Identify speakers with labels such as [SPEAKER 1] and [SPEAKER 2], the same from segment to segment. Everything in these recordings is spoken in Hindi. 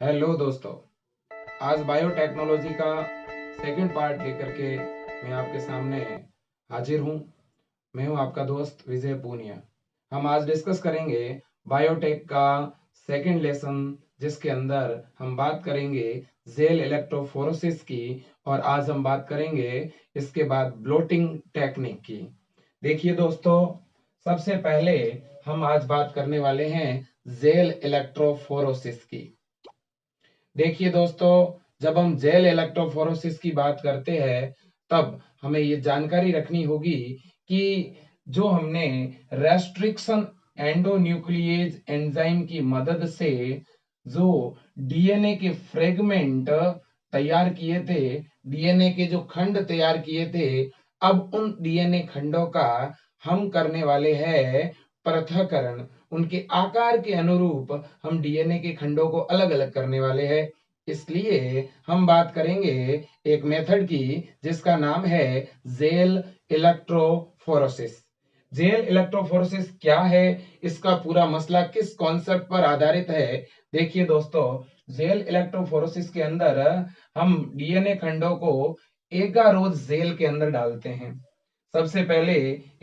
[SPEAKER 1] हेलो दोस्तों। आज बायोटेक्नोलॉजी का सेकंड पार्ट लेकर के मैं आपके सामने हाजिर हूँ। मैं हूँ आपका दोस्त विजय पूनिया। हम आज डिस्कस करेंगे बायोटेक का सेकंड लेसन, जिसके अंदर हम बात करेंगे जेल इलेक्ट्रोफोरेसिस की, और आज हम बात करेंगे इसके बाद ब्लोटिंग टेक्निक की। देखिए दोस्तों, सबसे पहले हम आज बात करने वाले हैं जेल इलेक्ट्रोफोरेसिस की। देखिए दोस्तों, जब हम जेल इलेक्ट्रोफोरेसिस की बात करते हैं तब हमें ये जानकारी रखनी होगी कि जो हमने रेस्ट्रिक्शन एंडोन्यूक्लिएज एंजाइम की मदद से जो डीएनए के फ्रेगमेंट तैयार किए थे, डीएनए के जो खंड तैयार किए थे, अब उन डीएनए खंडों का हम करने वाले हैं पृथक्करण। उनके आकार के अनुरूप हम डीएनए के खंडों को अलग अलग करने वाले हैं। इसलिए हम बात करेंगे एक मेथड की जिसका नाम है जेल इलेक्ट्रोफोरेसिस। जेल इलेक्ट्रोफोरेसिस क्या है, इसका पूरा मसला किस कॉन्सेप्ट पर आधारित है? देखिए दोस्तों, जेल इलेक्ट्रोफोरेसिस के अंदर हम डीएनए खंडों को एगारोज जेल के अंदर डालते हैं। सबसे पहले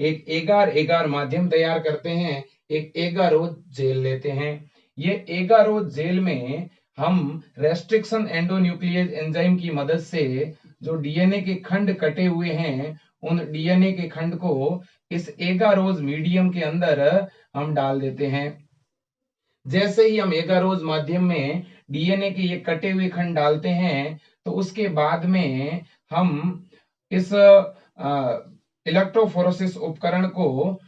[SPEAKER 1] एक एगार एगार माध्यम तैयार करते हैं, एक एगारोज जेल लेते हैं। ये एगारोज जेल में हम रेस्ट्रिक्शन एंडोन्यूक्लिएज एंजाइम की मदद से जो डीएनए के खंड कटे हुए हैं, उन डीएनए के खंड को इस एगारोज मीडियम के अंदर हम डाल देते हैं। जैसे ही हम एगारोज माध्यम में डीएनए के ये कटे हुए खंड डालते हैं, तो उसके बाद में हम इस इलेक्ट्रोफोरेसिस उपकरण को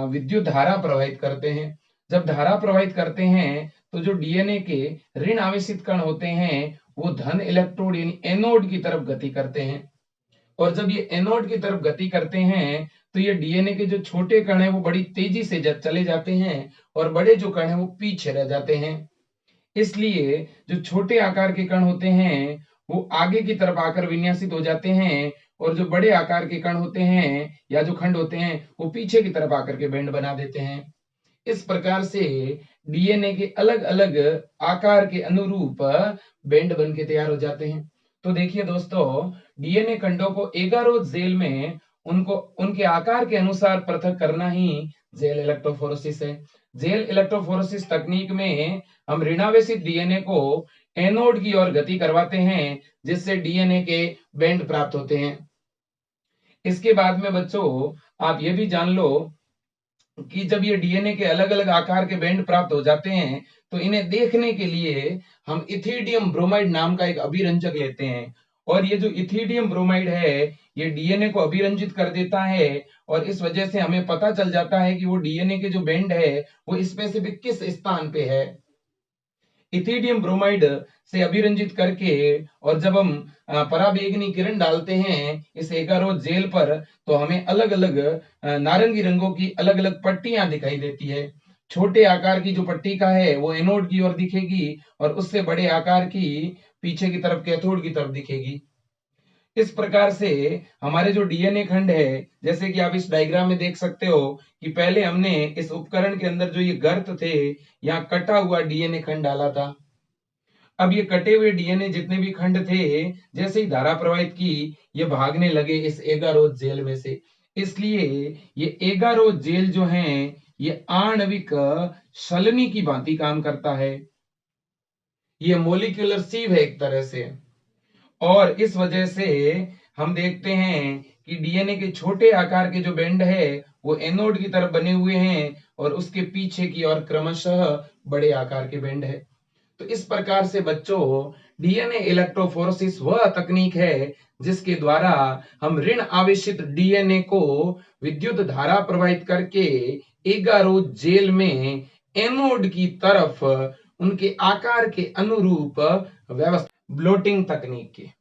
[SPEAKER 1] विद्युत धारा प्रवाहित करते हैं। जब धारा प्रवाहित करते हैं तो जो डीएनए के ऋण आवेशित कण होते हैं वो धन इलेक्ट्रोड यानी एनोड की तरफ गति करते हैं, और जब ये एनोड की तरफ गति करते हैं तो ये डीएनए के जो छोटे कण हैं वो बड़ी तेजी से चले जाते हैं, और बड़े जो कण हैं वो पीछे रह जाते हैं। इसलिए जो छोटे आकार के कण होते हैं वो आगे की तरफ आकर विन्यासित हो जाते हैं, और जो बड़े आकार के कण होते हैं या जो खंड होते हैं वो पीछे की तरफ आकर के बैंड बना देते हैं। इस प्रकार से डीएनए के अलग अलग आकार के अनुरूप बैंड बन के तैयार हो जाते हैं। तो देखिए दोस्तों, डीएनए खंडों को एगारोज जेल में उनको उनके आकार के अनुसार पृथक करना ही जेल इलेक्ट्रोफोरेसिस है। जेल इलेक्ट्रोफोरेसिस तकनीक में हम ऋणावेशित डीएनए को एनोड की ओर गति करवाते हैं, जिससे डीएनए के बैंड प्राप्त होते हैं। इसके बाद में बच्चों, आप ये भी जान लो कि जब ये डीएनए के अलग अलग आकार के बैंड प्राप्त हो जाते हैं तो इन्हें देखने के लिए हम इथिडियम ब्रोमाइड नाम का एक अभिरंजक लेते हैं, और ये जो इथिडियम ब्रोमाइड है ये डीएनए को अभिरंजित कर देता है, और इस वजह से हमें पता चल जाता है कि वो डीएनए के जो बैंड है वो स्पेसिफिक किस स्थान पे है। इथिडियम ब्रोमाइड से अभिरंजित करके और जब हम पराबैंगनी किरण डालते हैं इस एगारोज जेल पर, तो हमें अलग अलग नारंगी रंगों की अलग अलग पट्टियां दिखाई देती है। छोटे आकार की जो पट्टिका है वो एनोड की ओर दिखेगी, और उससे बड़े आकार की पीछे की तरफ कैथोड की तरफ दिखेगी। इस प्रकार से हमारे जो डीएनए खंड है, जैसे कि आप इस डायग्राम में देख सकते हो कि पहले हमने इस उपकरण के अंदर जो ये गर्त थे, यहाँ कटा हुआ डीएनए खंड डाला था। अब ये कटे हुए डीएनए जितने भी खंड थे, जैसे ही धारा प्रवाहित की, ये भागने लगे इस एगारोज जेल में से। इसलिए ये एगारोज जेल जो है ये आणविक छलनी की भांति काम करता है। ये मोलिकुलर सीव है एक तरह से, और इस वजह से हम देखते हैं कि डीएनए के छोटे आकार के जो बैंड है वो एनोड की तरफ बने हुए हैं, और उसके पीछे की ओर क्रमशः बड़े आकार के बैंड है। तो इस प्रकार से बच्चों, डीएनए इलेक्ट्रोफोरेसिस वह तकनीक है जिसके द्वारा हम ऋण आवेशित डीएनए को विद्युत धारा प्रवाहित करके एगारोज जेल में एनोड की तरफ उनके आकार के अनुरूप व्यवस्था, ब्लोटिंग तकनीक की।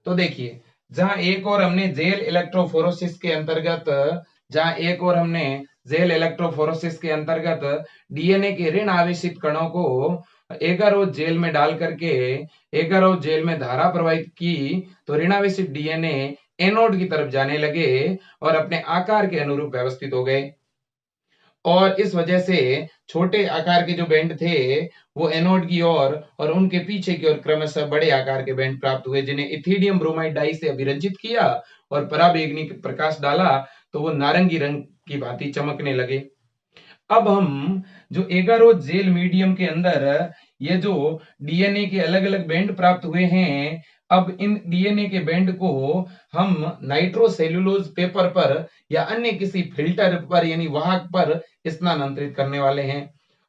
[SPEAKER 1] तो देखिए, जहां एक और हमने जेल इलेक्ट्रोफोरेसिस के अंतर्गत डीएनए के ऋण आवेशित कणों को एगारोज जेल में डाल करके एगारोज जेल में धारा प्रवाहित की, तो ऋणावेशित डीएनए एनोड की तरफ जाने लगे और अपने आकार के अनुरूप व्यवस्थित हो गए। और इस वजह से छोटे आकार के जो बैंड थे वो एनोड की ओर और उनके पीछे की ओर क्रमशः बड़े आकार के बैंड प्राप्त हुए, जिन्हें इथिडियम ब्रोमाइड डाई से अभिरंजित किया और पराबैंगनी प्रकाश डाला तो वो नारंगी रंग की भांति चमकने लगे। अब हम जो एगारोज जेल मीडियम के अंदर ये जो डीएनए के अलग अलग बैंड प्राप्त हुए हैं, अब इन डीएनए के बैंड को हम नाइट्रोसेल्यूलोज पेपर पर या अन्य किसी फिल्टर पर यानी वाहक पर स्थानांतरित करने वाले हैं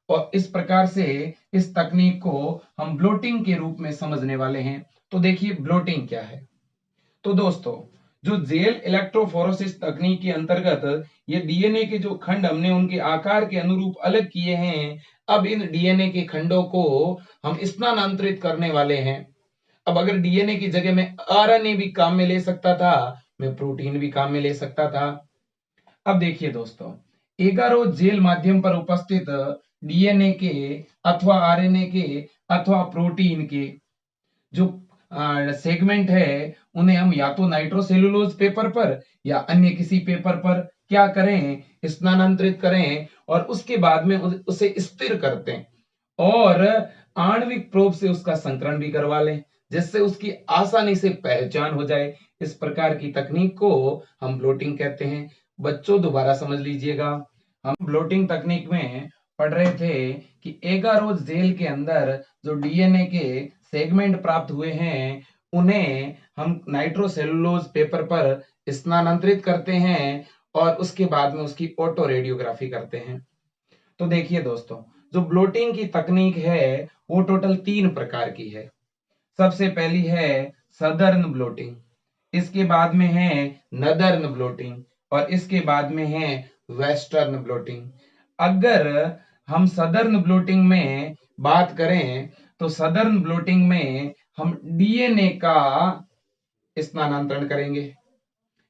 [SPEAKER 1] और इस प्रकार से इस तकनीक को हम ब्लोटिंग के रूप में समझने वाले हैं। तो देखिए ब्लोटिंग क्या है। तो दोस्तों, जो जेल इलेक्ट्रोफोरेसिस तकनीक के अंतर्गत ये डीएनए के जो खंड हमने उनके आकार के अनुरूप अलग किए हैं, अब इन डीएनए के खंडों को हम स्थानांतरित करने वाले हैं। अब अगर डीएनए की जगह में आरएनए भी काम में ले सकता था, मैं प्रोटीन भी काम में ले सकता था। अब देखिए दोस्तों, एगारोज जेल माध्यम पर उपस्थित डीएनए के अथवा आरएनए के अथवा प्रोटीन के जो सेगमेंट है, उन्हें हम या तो नाइट्रोसेल्यूलोज पेपर पर या अन्य किसी पेपर पर क्या करें, स्थानांतरित करें और उसके बाद में उसे स्थिर करते हैं और आणविक प्रोब से उसका संकरण भी करवा लें, जिससे उसकी आसानी से पहचान हो जाए। इस प्रकार की तकनीक को हम ब्लोटिंग कहते हैं। बच्चों दोबारा समझ लीजिएगा, हम ब्लोटिंग तकनीक में पढ़ रहे थे कि एगारोज जेल के अंदर जो डीएनए के सेगमेंट प्राप्त हुए हैं, उन्हें हम नाइट्रोसेल्यूलोज पेपर पर स्थानांतरित करते हैं और उसके बाद में उसकी ऑटो रेडियोग्राफी करते हैं। तो देखिए दोस्तों, जो ब्लोटिंग की तकनीक है वो टोटल 3 प्रकार की है। सबसे पहली है सदर्न ब्लोटिंग, इसके बाद में है नदर्न ब्लोटिंग और इसके बाद में है वेस्टर्न ब्लोटिंग। अगर हम सदर्न ब्लोटिंग में बात करें तो सदर्न ब्लोटिंग में हम डीएनए का स्थानांतरण करेंगे।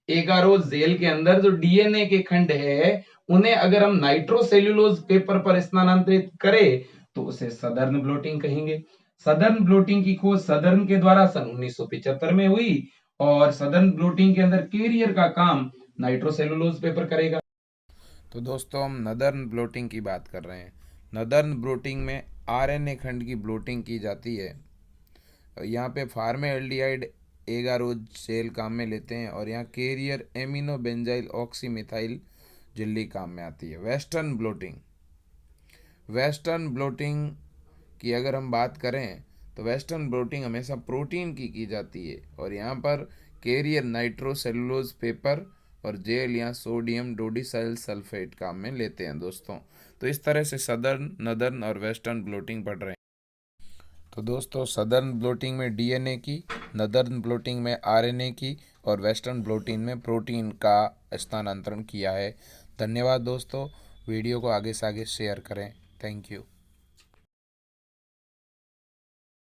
[SPEAKER 1] एगारोज जेल के अंदर जो डीएनए के खंड है, उन्हें अगर हम नाइट्रोसेल्यूलोज पेपर पर स्थानांतरित करें तो उसे सदर्न ब्लोटिंग कहेंगे। सदर्न ब्लोटिंग की खोज सदर्न के द्वारा सन 1975 में हुई और सदर्न ब्लोटिंग के अंदर कैरियर का काम नाइट्रोसेल्यूलोज पेपर करेगा।
[SPEAKER 2] तो दोस्तों, हम नदर्न ब्लोटिंग की बात कर रहे हैं। नदर्न ब्लोटिंग में आरएनए खंड की ब्लोटिंग की जाती है। यहाँ पे फार्मेल्डिहाइड एगारोज सेल काम में लेते हैं और यहाँ कैरियर एमिनो बेंजाइल ऑक्सीमिथाइल झिल्ली काम में आती है। वेस्टर्न ब्लोटिंग की अगर हम बात करें तो वेस्टर्न ब्लोटिंग हमेशा प्रोटीन की जाती है और यहाँ पर कैरियर नाइट्रोसेलुलोज पेपर और जेल या सोडियम डोडिसाइल सल्फेट काम में लेते हैं दोस्तों। तो इस तरह से सदर्न, नदर्न और वेस्टर्न ब्लोटिंग पढ़ रहे हैं। तो दोस्तों, सदर्न ब्लोटिंग में डीएनए की, नदर्न ब्लोटिंग में आरएनए की और वेस्टर्न ब्लोटिंग में प्रोटीन का स्थानांतरण किया है। धन्यवाद दोस्तों। वीडियो को आगे से आगे शेयर करें। Thank you.